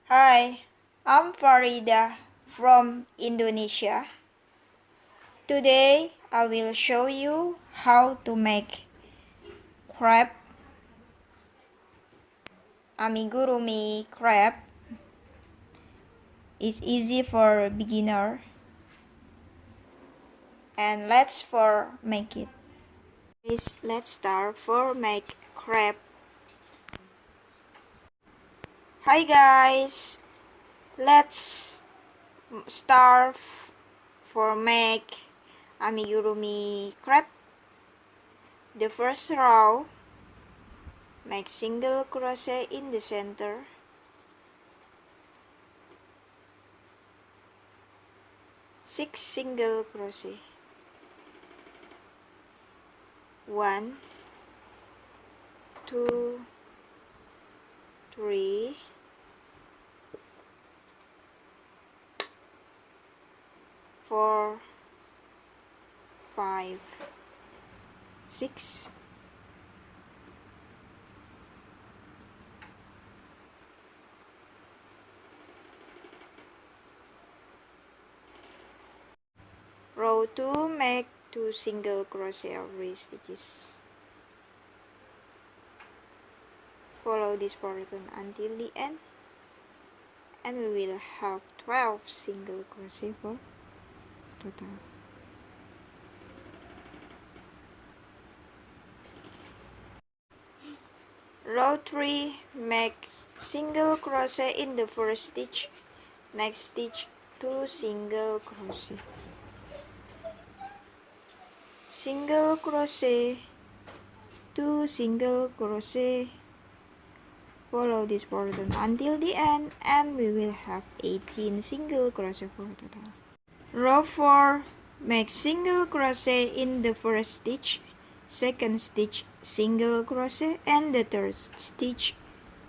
Hi, I'm Farida from Indonesia. Today I will show you how to make crab, amigurumi crab. It's easy for beginner. And let's make it. Let's start for make crab. Hi guys, let's start for make amigurumi crab. The first row, make single crochet in the center. Six single crochet. 1, 2, 3, 4, 5, 6, 2, make 2 single crochet every stitches. Follow this pattern until the end, and we will have 12 single crochet for total. Row 3, make single crochet in the first stitch. Next stitch 2 single crochet. Single crochet, 2 single crochet. Follow this pattern until the end, and we will have 18 single crochet for total. Row 4, make single crochet in the first stitch, second stitch single crochet, and the third stitch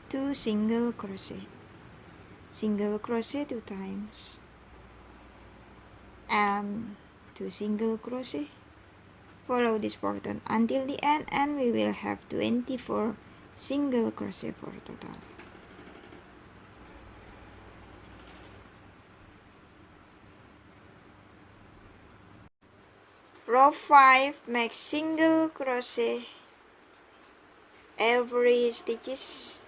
2 single crochet. Single crochet 2 times, and 2 single crochet. Follow this pattern until the end, and we will have 24 single crochet for total. Row 5, make single crochet every stitches.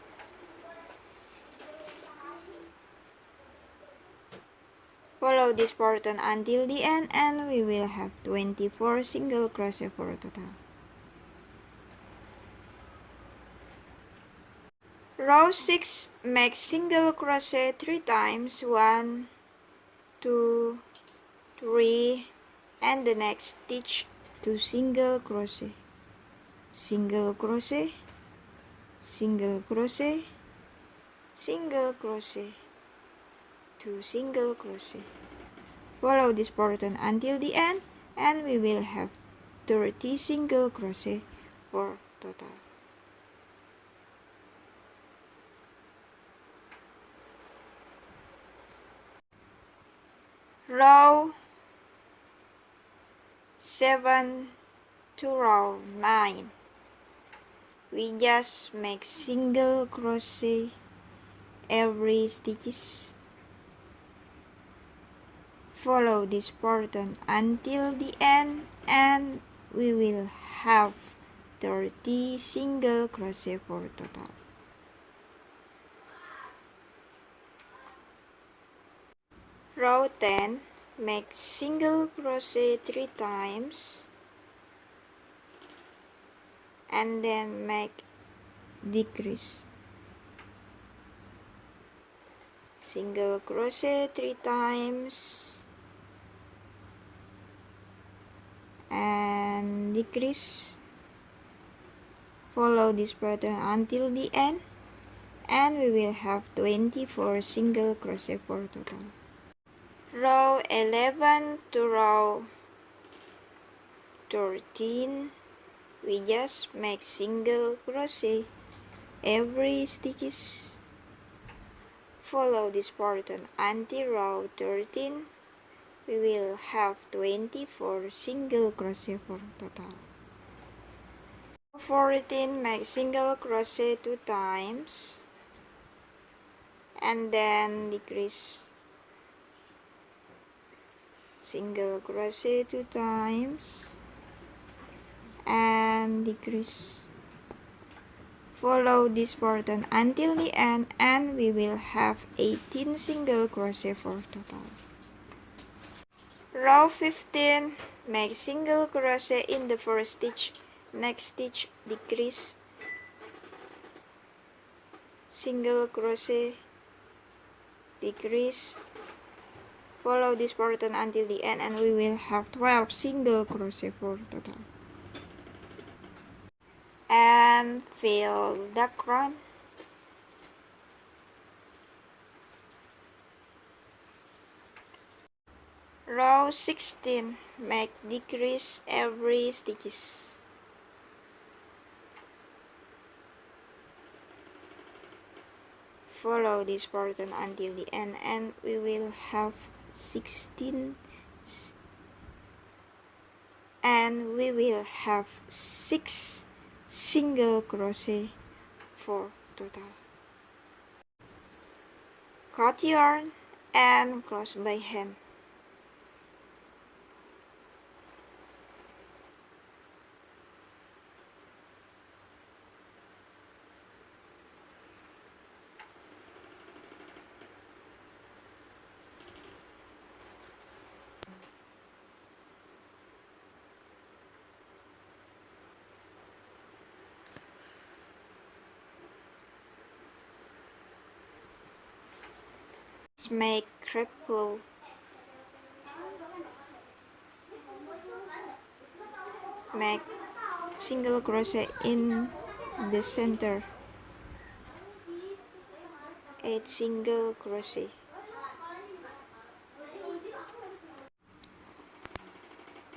Follow this pattern until the end, and we will have 24 single crochet for total. Row 6, make single crochet 3 times, 1, 2, 3, and the next stitch 2 single crochet. Single crochet, single crochet, single crochet, 2 single crochet. Follow this pattern until the end, and we will have 30 single crochet for total. Row 7 to row 9, we just make single crochet every stitches. Follow this pattern until the end, and we will have 30 single crochet for total. Row 10, make single crochet 3 times, and then make decrease. Single crochet 3 times, and decrease. Follow this pattern until the end, and we will have 24 single crochet for total. Row 11 to row 13, we just make single crochet every stitches. Follow this pattern until row 13, we will have 24 single crochet for total. Row 14, make single crochet 2 times, and then decrease, single crochet 2 times and decrease. Follow this pattern until the end and we will have 18 single crochet for total. Row 15, make single crochet in the first stitch. Next stitch, decrease, single crochet, decrease. Follow this pattern until the end and we will have 12 single crochet for total. And fill duck run. Row 16, make decrease every stitches. Follow this pattern until the end and we will have 16 and we will have 6 single crochet for total. Cut yarn and close by hand. Let's make crepe claw. Make single crochet in the center, 8 single crochet.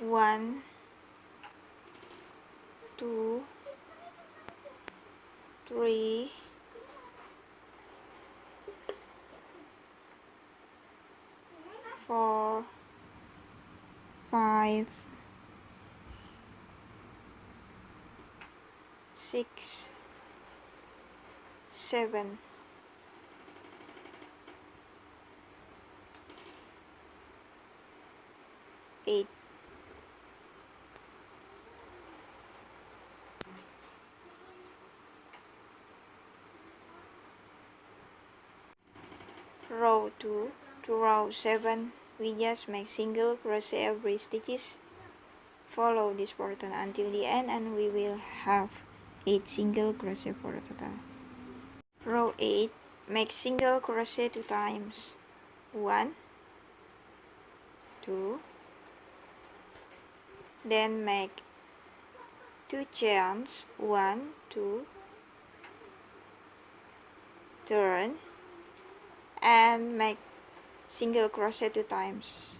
1, 2, 3, 4, 5, 6, 7, 8. Row 2 to row 7, we just make single crochet every stitches. Follow this pattern until the end and we will have 8 single crochet for total. Row 8, make single crochet 2 times. 1, 2, then make 2 chains, 1, 2, turn and make single crochet 2 times.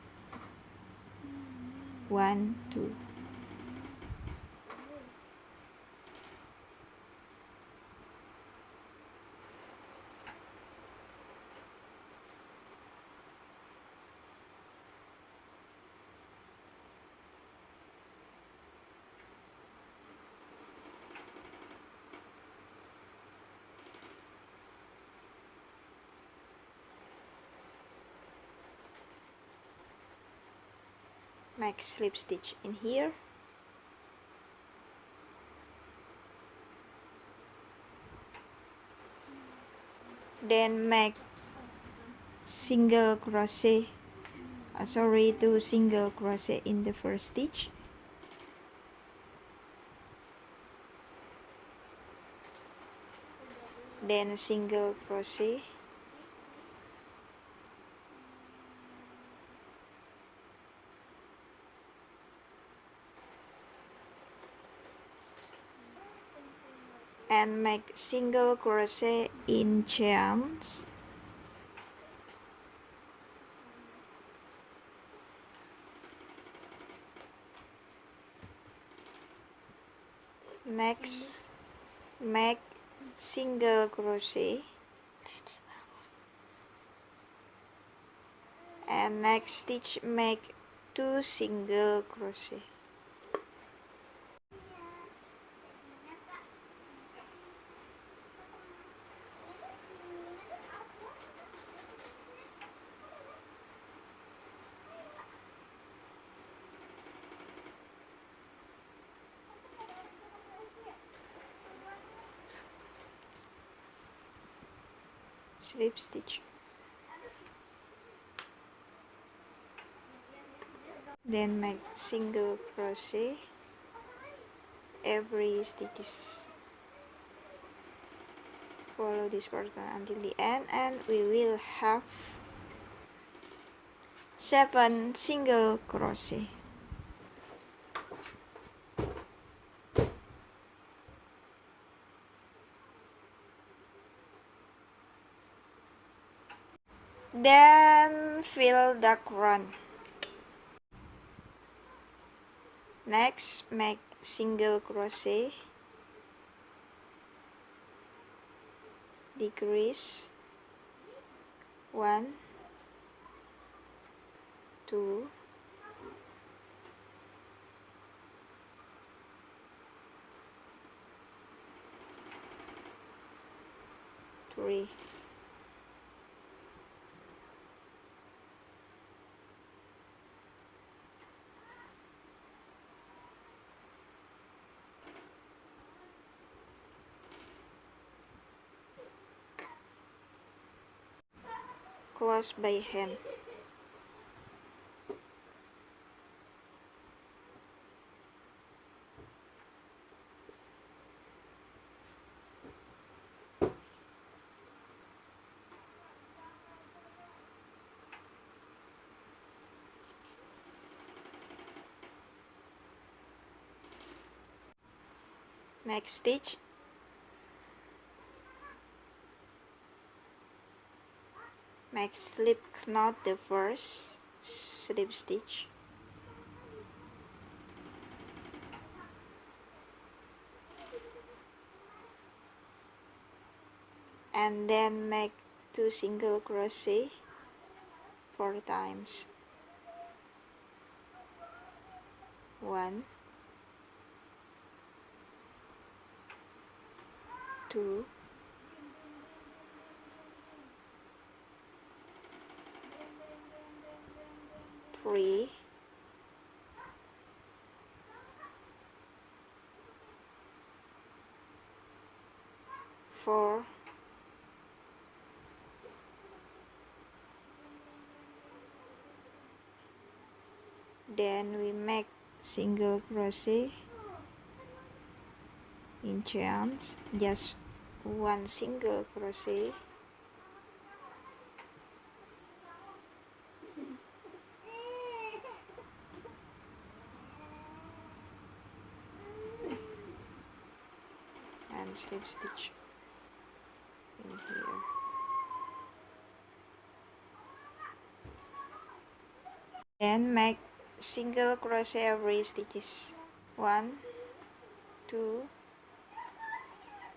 1, 2. Make slip stitch in here, then make single crochet, 2 single crochet in the first stitch, then single crochet, and make single crochet in chains, next make single crochet, and next stitch make 2 single crochet. slip stitch, then make single crochet every stitches. Follow this pattern until the end, and we will have 7 single crochet. Then fill the crown. Next, make single crochet, decrease 1, 2, 3, close by hand. Next stitch, make slip knot the first slip stitch, and then make 2 single crochet 4 times. 1, 2, 3, 4, 'Then we make single crochet in chains, just 1 single crochet, and slip stitch in here. Then make single crochet every stitches. 1, 2,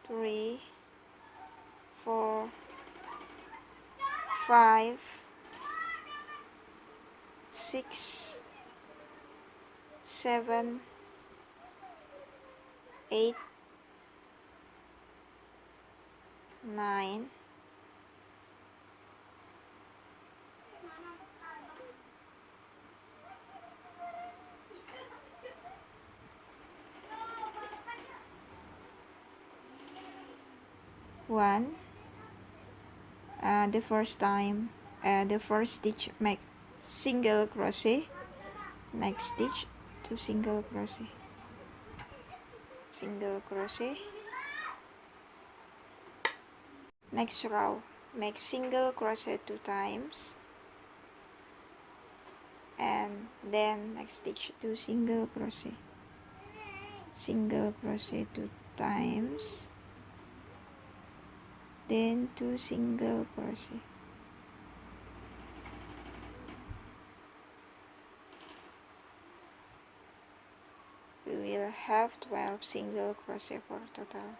3, 4, 5, 6, 7, 8, 9, 1. The first stitch make single crochet, next stitch 2 single crochet, single crochet, next row make single crochet 2 times, and then next stitch 2 single crochet, single crochet 2 times, then 2 single crochet. We will have 12 single crochet for total.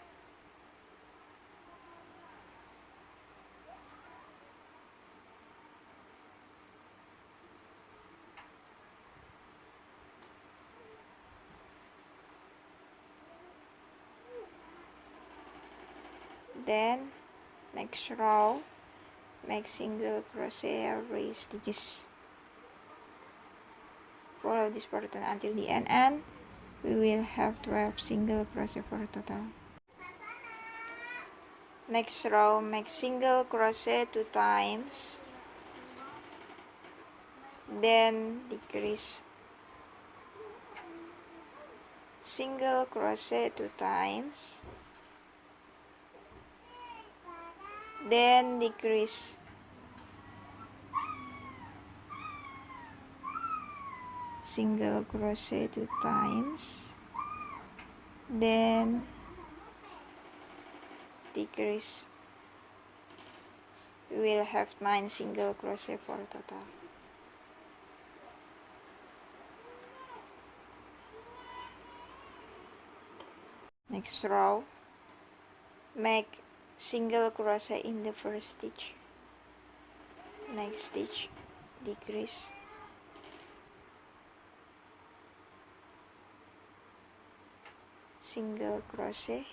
Then next row make single crochet every stitches. Follow this pattern until the end, and we will have 12 single crochet for total. Next row, make single crochet 2 times, then decrease, single crochet 2 times, then decrease, single crochet 2 times, then decrease. We will have 9 single crochet for total. Next row, make single crochet in the first stitch, next stitch, decrease, single crochet,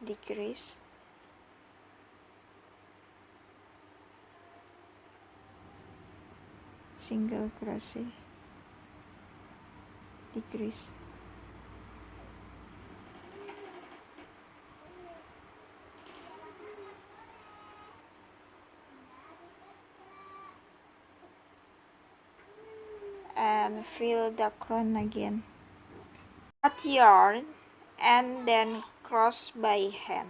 decrease, single crochet, decrease, and fill the crown again. Cut yarn and then cross by hand.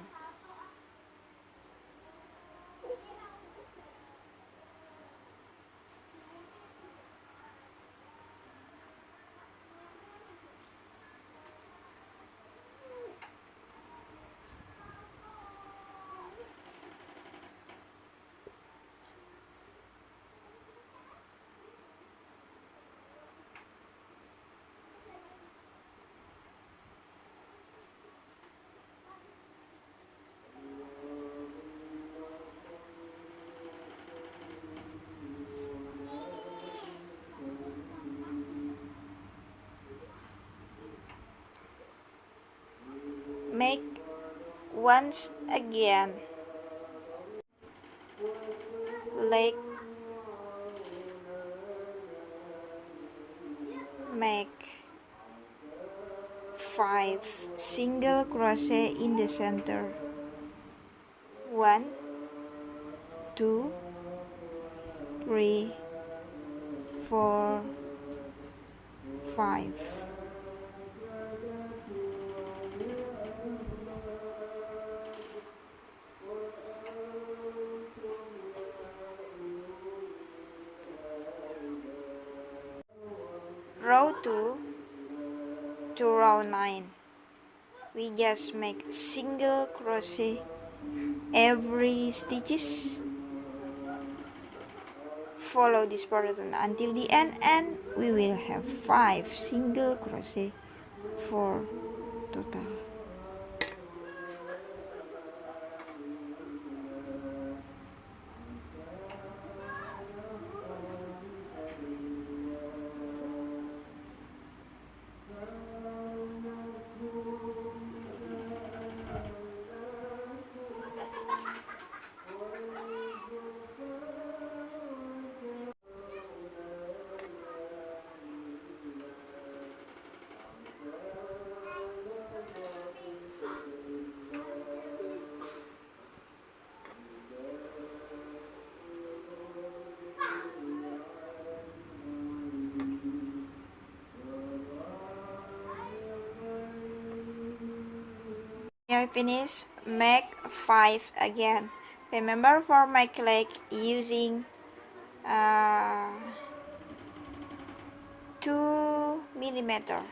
Make once again, leg, make 5 single crochet in the center, 1, 2, 3, 4, 5. Row 2 to row 9, we just make single crochet every stitches. Follow this pattern until the end and we will have 5 single crochet for total. I finish, make 5 again. Remember for my leg using 2mm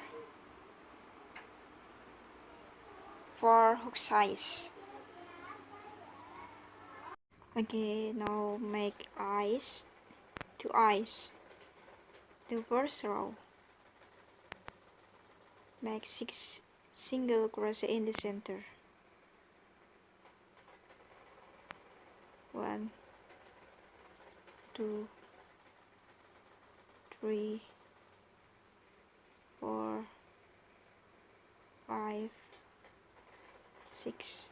for hook size. Okay, now make eyes, 2 eyes. The first row, make 6 single crochet in the center, 1, 2, 3, 4, 5, 6.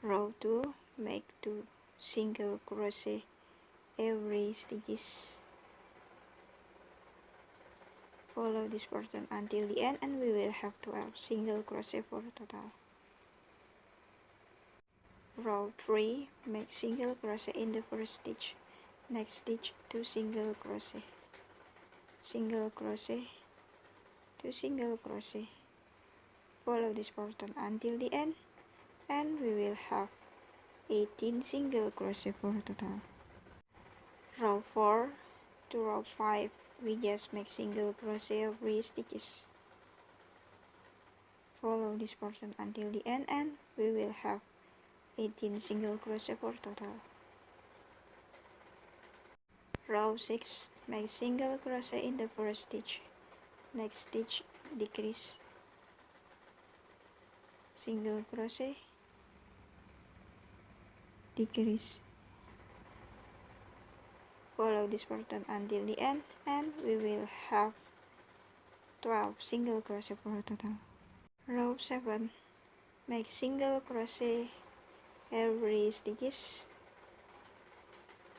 Row 2, make 2 single crochet every stitches. Follow this pattern until the end and we will have 12 single crochet for total. Row 3, make single crochet in the first stitch. Next stitch 2 single crochet, single crochet, 2 single crochet. Follow this pattern until the end and we will have 18 single crochet for total. Row 4 to row 5, we just make single crochet every stitches. Follow this pattern until the end and we will have 18 single crochet for total. Row 6, make single crochet in the first stitch. Next stitch decrease, single crochet, decrease. Follow this pattern until the end and we will have 12 single crochet for total. Row 7, make single crochet every stitches.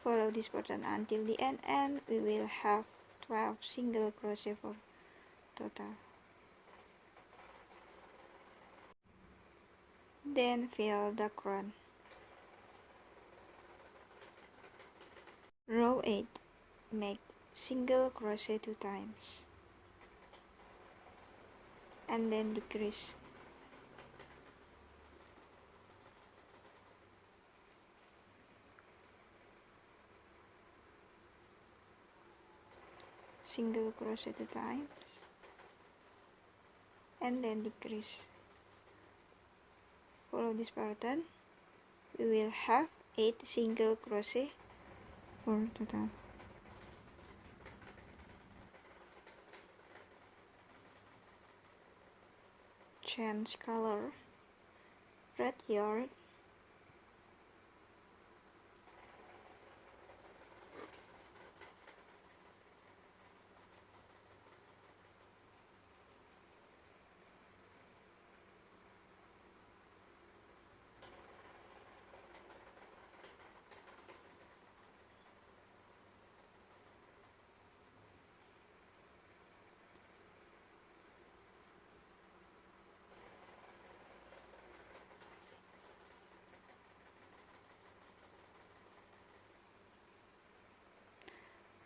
Follow this pattern until the end and we will have 12 single crochet for total. Then fill the crown. Row 8, make single crochet 2 times and then decrease. Single crochet 2 times and then decrease. Follow this pattern, we will have 8 single crochet for total. Change color, red yarn,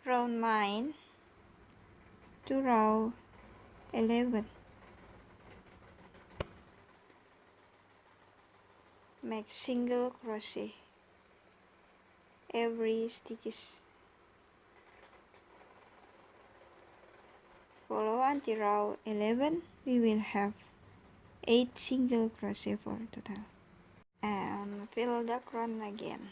row 9 to row 11, make single crochet every stitches. Follow until row 11, we will have 8 single crochet for total. And fill the crown again.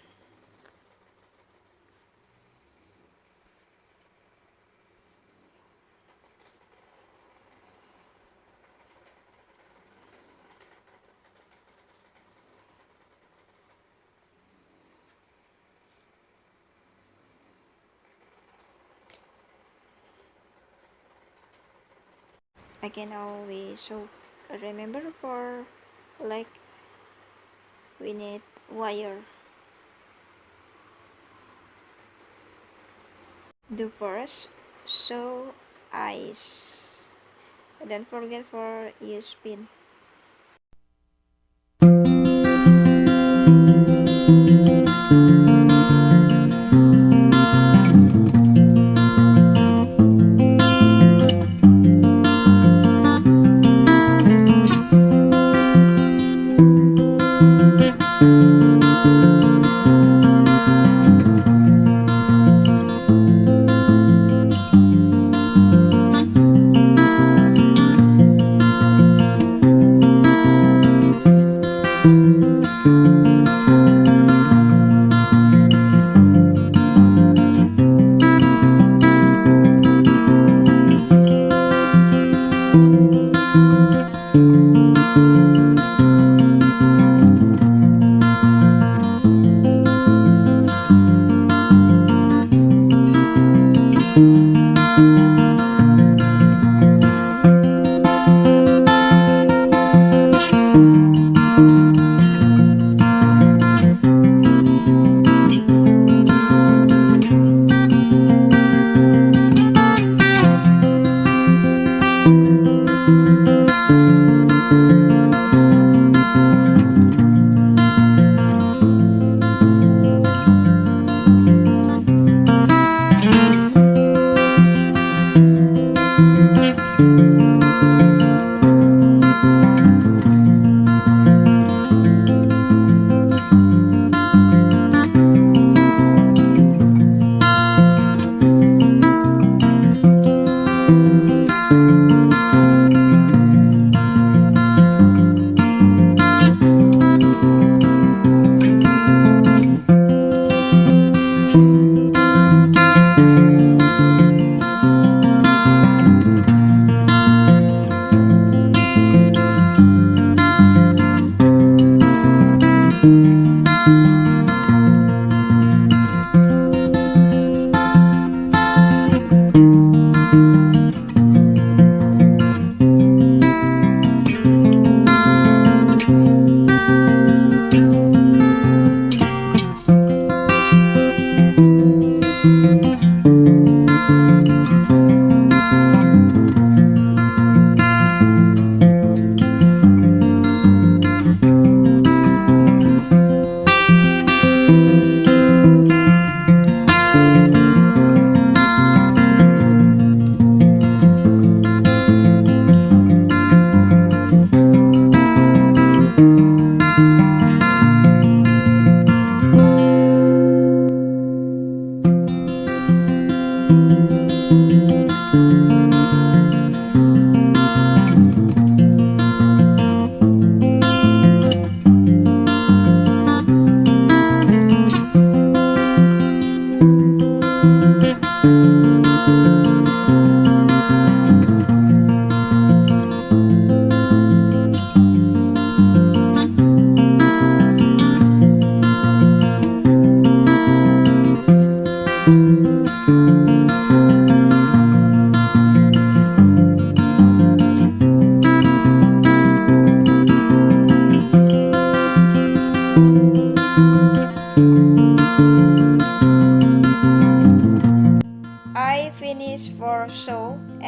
Again, now we should remember for leg we need wire. Do first sew eyes, don't forget for use pin.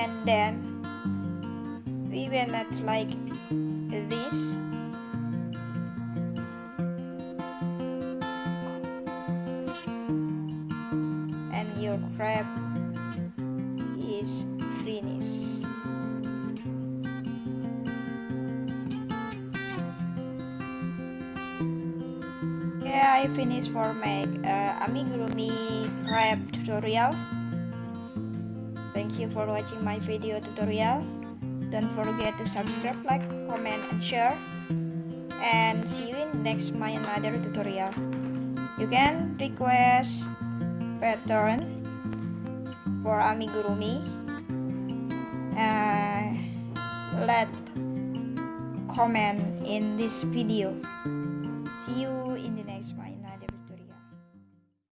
and then we will not like this. And your crab is finished. Yeah, I finished for my amigurumi crab tutorial. Thank you for watching my video tutorial. Don't forget to subscribe, like, comment, and share. And see you in next my another tutorial. You can request pattern for amigurumi. Let comment in this video. See you in the next one.